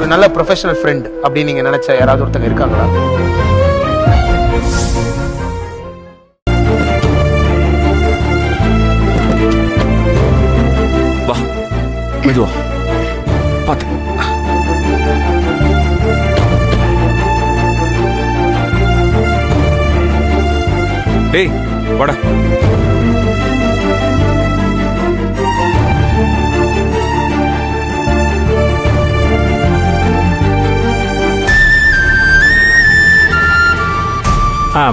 ஒரு நல்ல professional friend அப்படின்னு நீங்க நினைச்ச யாராவது ஒருத்தங்க இருக்காங்களா? வா மெதுவா பாத்து. டேய் வாடா.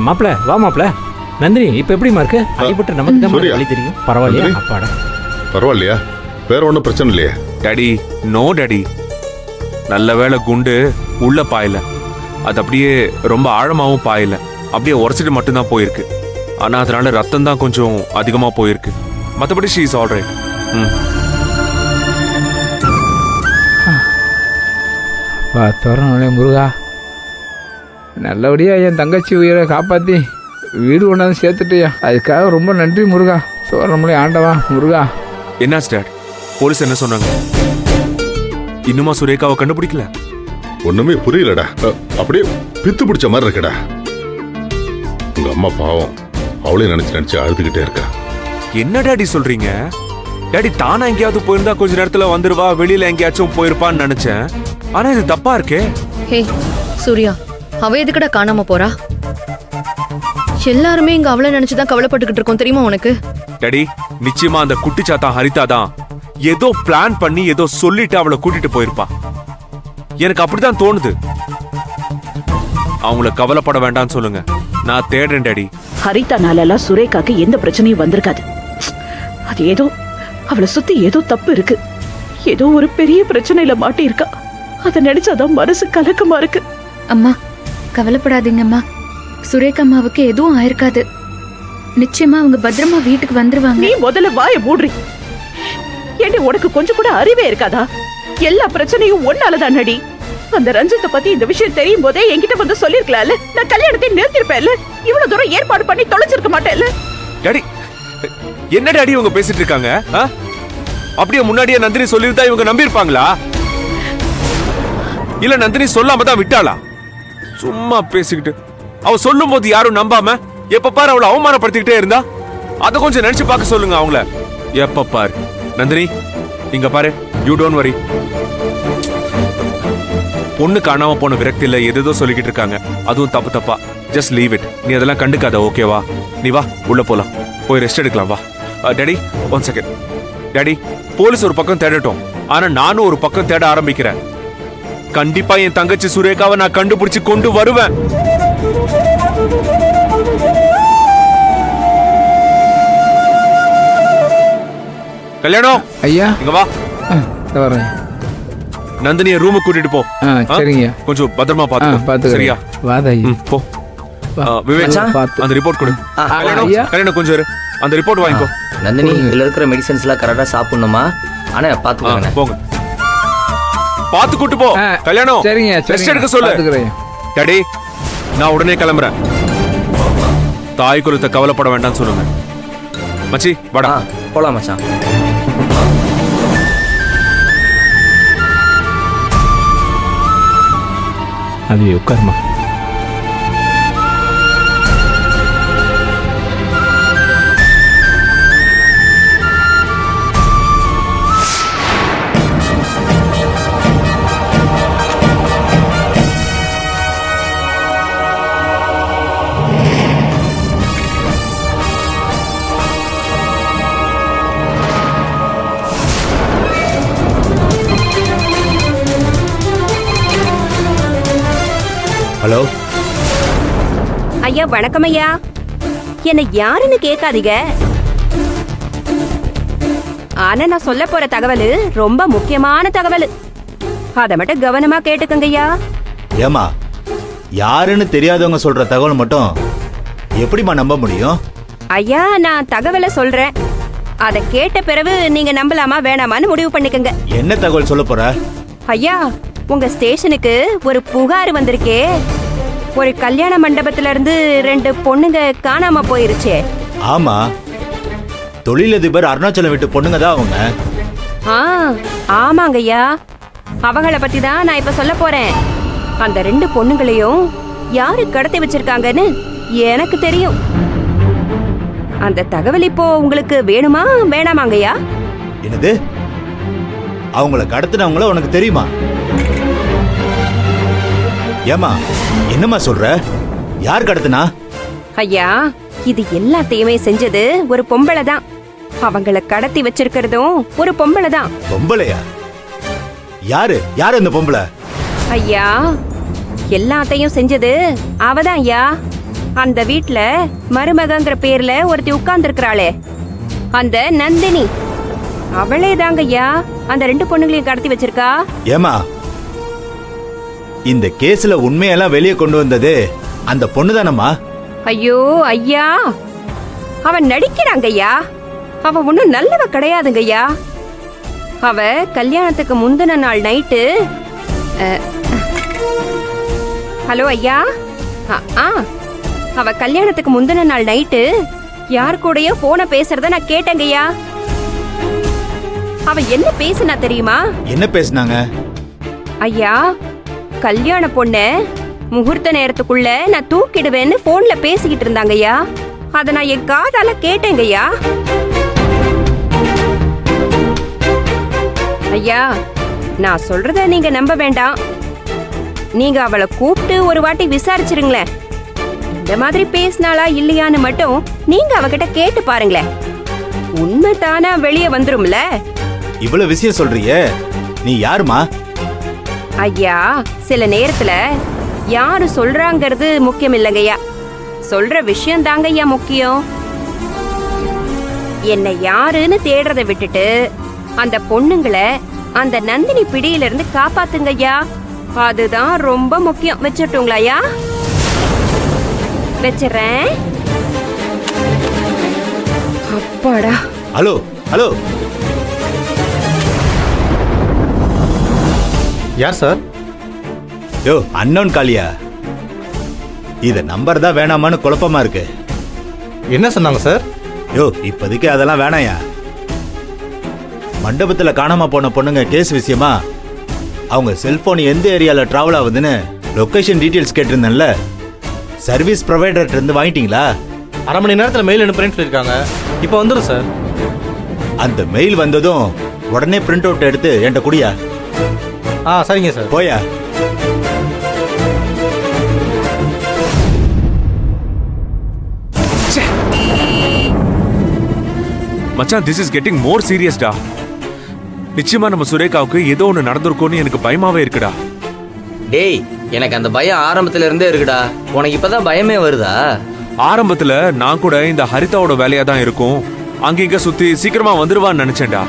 மாப்பிள வா மாப்பிள. நந்தினி இப்ப எப்படிமா இருக்கு? அடிபட்டு நமக்கு தான் வலி தெரியும். பரவாயில்லையா? அப்பாடா பரவாயில்லையா? வேற ஒன்றும் பிரச்சனை இல்லையா? டாடி நோ டாடி, நல்ல வேளை குண்டு உள்ள பாயல, அது அப்படியே ரொம்ப ஆழமாவும் பாயல, அப்படியே உரைச்சிட்டு மட்டும்தான் போயிருக்கு. ஆனா அதனால ரத்தம் தான் கொஞ்சம் அதிகமா போயிருக்கு. மற்றபடி ஷீ இஸ் ஆல்ரைட். தோரணே முருகா, நல்லபடியா என் தங்கச்சி உயிரை காப்பாற்றி வீடு கொண்டாந்து சேர்த்துட்டியா, அதுக்காக ரொம்ப நன்றி முருகா. தோரணமலை ஆண்டவா முருகா. என்னாச்சு டாட்? போலீஸ் என்ன சொன்னாங்க? இன்னுமா சுரேகாவை கண்டுபிடிக்கல? ஒண்ணுமே புரியலடா. அப்படியே பித்து பிடிச்ச மாதிரி இருக்கடா. உங்க அம்மா பாவம், அவளே நினைச்சு அழுதுகிட்டே இருக்கா. என்ன டாடி சொல்றீங்க? டாடி தானா எங்கேயாவது போயிருந்தா கொஞ்ச நேரத்துல வந்துருவா, வெளியில எங்கேயாச்சும் போயிருப்பான்னு நினைச்சேன். ஆனா இது தப்பா இருக்கே. ஹே சூர்யா, அவ எதுக்கடா காணாம போறா? எல்லாருமே இங்க அவளை நினைச்சுதான் கவலைப்பட்டுக்கிட்டு இருக்கோம் தெரியுமா உனக்கு? டாடி நிச்சயமா அந்த குட்டிச்சாத்தா ஹரிதா தான் ஏதோ பிளான் பண்ணி ஏதோ சொல்லிட்டு அவளை கூட்டிட்டு போயிருப்பா. எனக்கு அப்படிதான் தோணுது. அவங்கள கவலைப்பட வேண்டாம்னு சொல்லுங்க, நான் தேடுறேன் டாடி. ஹரிதானால சுரேகாக்கு எந்த பிரச்சனையும் வந்திருக்காது. அது ஏதோ அவளை சுத்தி ஏதோ தப்பு இருக்கு, ஏதோ ஒரு பெரிய பிரச்சனையில மாட்டி இருக்கா. அதை நினைச்சாதான் மனசு கலக்கமா இருக்கு. அம்மா கவலைப்படாதீங்கம்மா, சுரேகா அம்மாவுக்கு எதுவும் ஆயிருக்காது. நிச்சயமா அவங்க பத்திரமா வீட்டுக்கு வந்துருவாங்க. நீ முதல்ல வாய மூடுறி. ஏண்டி உனக்கு கொஞ்சம் கூட அறிவே இருக்காதா? எல்லா பிரச்சனையும் ஒன்னாலதான் நடி. அந்த ரஞ்சித்தை பத்தி இந்த விஷயம் தெரியும் போதே என்கிட்ட வந்து சொல்லிருக்கலாம்ல, நான் கல்யாணத்தை நிறுத்திருப்பேன்ல, இவ்வளவு தூரம் ஏற்பாடு பண்ணி தொலைச்சிருக்க மாட்டேன்ல. டாடி என்ன டாடி இவங்க பேசிட்டு இருக்காங்க? அப்படியே முன்னாடியே நந்தினி சொல்லிருந்தா இவங்க நம்பி இருப்பாங்களா? இல்ல நந்தினி சொல்லாம தான் விட்டாளா? சும்மா பேசிக்கிட்டு அவ சொல்லும் போது யாரும் நம்பாம எப்ப பாரு அவளை அவமானப்படுத்திக்கிட்டே இருந்தா, அத கொஞ்சம் நினைச்சு பார்க்க சொல்லுங்க அவங்கள. எப்ப பாரு நந்தினி இங்க பாரு, யூ டோன்ட் வரி. பொண்ணு காணாம போன விரக்தியில எதோ சொல்லிக்கிட்டு இருக்காங்க, அதுவும் தப்பு தப்பா. Just leave it. நீ அதெல்லாம் கண்டுக்காத, ஓகேவா? நீ வா உள்ள போலாம், போய் ரெஸ்ட் எடுக்கலாம். வா daddy one second. Daddy police ஒரு பக்கம் தேடட்டும், ஆனா நானும் ஒரு பக்கம் தேட ஆரம்பிக்கிறேன். கண்டிப்பா என் தங்கச்சி சுரேகாவை நான் கண்டுபிடிச்சு கொண்டு வருவேன். கல்யாணம் ஐயா இங்க வா. வரேன். நந்தினிய ரூமுக்கு கூட்டிட்டு போ. சரிங்க. கொஞ்சம் பத்திரமா பாத்து. சரியா? வாதா போ. விவேக் அந்த ரிப்போர்ட் கொடு. கல்யாணம் கொஞ்சம் இரு, அந்த ரிப்போர்ட் வாங்கிக்கோ. நந்தினி இதுல இருக்கிற மெடிசன்ஸ்லாம் கரெக்டா சாப்பிடணுமா? ஆனா பாத்துக்கோங்க. போங்க, பாத்து கூட்டு போ. கல்யாணம் சரிங்க. ரெஸ்ட் எடுக்க சொல்லு. டாடி நான் உடனே கிளம்புறேன். தாய் குலத்தை கவலைப்பட வேண்டாம்னு சொல்லுங்க. மச்சி வாடா போலாம் மச்சான். அது உட்காருமா. ஹலோ ஐயா, வணக்கம் ஐயா. என்ன யாருன்னு கேட்காதீங்க, ஆனா நான் சொல்ல போற தகவல் ரொம்ப முக்கியமான தகவல். அதை மட்டும் கவனமா கேட்டுக்கங்க ஐயா. ஏமா, யாருன்னு தெரியாதவங்க சொல்ற தகவல் மட்டும் எப்படிமா நம்ப முடியும்? ஐயா நான் தகவலை சொல்றேன், அதை கேட்ட பிறகு நீங்க நம்பலாமா வேணாமான்னு முடிவு பண்ணிக்கங்க. என்ன தகவல் சொல்ல போற? ஐயா, உங்க ஸ்டேஷனுக்கு ஒரு புகார் வந்திருக்கே. ஒரு கல்யாண மண்டபத்துல இருந்து 2 பொண்ணுங்க காணாம போயிருச்சே. ஆமா, தொழிலதிபர் அருணாச்சலம் வீட்டு பொண்ணுங்க தான் அவங்க. ஆமாங்க ஐயா. அவங்கள பத்தி தான் நான் இப்ப சொல்ல போறேன். அந்த 2 பொண்ணுங்களையும் யாரு கடத்தி வச்சிருக்காங்கன்னு எனக்கு தெரியும். அந்த தகவல் இப்போ உங்களுக்கு வேணுமா வேணாமாங்கய்யா? என்னது? அவங்கள கடத்தினவங்கள உனக்கு தெரியுமா? ஏமா என்னம்மா சொல்ற? யார் கடத்தினா? ஐயா, இது எல்லாத்தையுமே செஞ்சது ஒரு பொம்பளை தான். அவங்கள கடத்தி வச்சிருக்கிறதும் ஒரு பொம்பளை தான். பொம்பளையா? யாரு யாரு அந்த பொம்பளை? ஐயா, எல்லாத்தையும் செஞ்சது அவதான் ஐயா. அந்த வீட்ல மருமகங்கிற பேர்ல ஒருத்தி உட்கார்ந்து இருக்கிறாளே, அந்த நந்தினி, அவளே தாங்க ஐயா அந்த 2 பொண்ணுங்களையும் கடத்தி வச்சிருக்கா. ஏமா, இந்த கேஸ்ல உண்மையெல்லாம் வெளியே கொண்டு வந்தது அந்த பொண்ணு தானம்மா? ஐயோ ஐயா, அவன் நடிக்கிறாங்க ஐயா. அவ ஒன்னும் நல்லவ கிடையாதுங்க ஐயா. அவ கல்யாணத்துக்கு முந்தின நாள் நைட்டு ஹலோ ஐயா, அவ கல்யாணத்துக்கு முந்தின நாள் நைட்டு யார் கூடயோ போன பேசுறத நான் கேட்டேங்கய்யா. அவ என்ன பேசுனா தெரியுமா? என்ன பேசுனாங்க? ஐயா, கல்யாண பொண்ண முகூர்த்த நேரத்துக்குள்ள நான் தூக்கிடுவேன்னு போன்ல பேசிக்கிட்டு இருந்தாங்கய்யா. அத நான் என் காதால கேட்டேங்கய்யா. ஐயா, நான் சொல்றத நீங்க நம்ப வேண்டாம். நீங்க அவளை கூப்பிட்டு ஒரு வாட்டி விசாரிச்சிருங்களேன். இந்த மாதிரி பேசினாளா இல்லையான்னு மட்டும் நீங்க அவகிட்ட கேட்டு பாருங்களேன். உண்மை தானா வெளியே வந்துரும்ல. இவ்வளவு விஷயம் சொல்றியே, நீ யாருமா? ஐயா, சில நேரத்துல யாரு சொல்றாங்கிறது முக்கியம் இல்லைங்கய்யா, சொல்ற விஷயம் தாங்க ஐயா முக்கியம். என்ன யாருன்னு தேடுறதை விட்டுட்டு அந்த பொண்ணுங்களை அந்த நந்தினி பிடியில இருந்து காப்பாத்துங்க ஐயா. அதுதான் ரொம்ப முக்கியம். வச்சிட்டுங்களா ஐயா? வச்சிடறேன். அப்பாடா. ஹலோ ஹலோ, யார் சார்? யோ அன்னோன் காளியா? இத நம்பர் தான் வேணாமான்னு குழப்பமா இருக்கு. என்ன சொன்னாங்க சார்? யோ இப்போதைக்கு அதெல்லாம் வேணாயா. மண்டபத்துல காணாம போன பொண்ணுங்க கேஸ் விஷயமா அவங்க செல்போன் எந்த ஏரியால டிராவல் ஆகுதுன்னு லொகேஷன் டீடைல்ஸ் கேட்டிருந்தேன்ல, சர்வீஸ் ப்ரொவைடர்ட்ட இருந்து வாங்கிட்டீங்களா? 1/2 மணி நேரத்தில் மெயில் அனுப்புறேன்னு சொல்லியிருக்காங்க. இப்போ வந்துடும் சார். அந்த மெயில் வந்ததும் உடனே பிரிண்ட் அவுட் எடுத்து என்கிட்ட குடியா. சரிங்க சார். போயா. மச்சான், திஸ் இஸ் கெட்டிங் மோர் சீரியஸ்டா. நிச்சயமா நம்ம சுரேகாவுக்கு ஏதோ ஒன்று நடந்திருக்கும்னு எனக்கு பயமாவே இருக்குடா. டேய், எனக்கு அந்த பயம் ஆரம்பத்துல இருந்தே இருக்குடா. உனக்கு இப்பதான் பயமே வருதா? ஆரம்பத்துல நான் கூட இந்த ஹரிதாவோட வேலையா தான் இருக்கும், அங்க இங்க சுத்தி சீக்கிரமா வந்துருவான்னு நினைச்சேன்டா.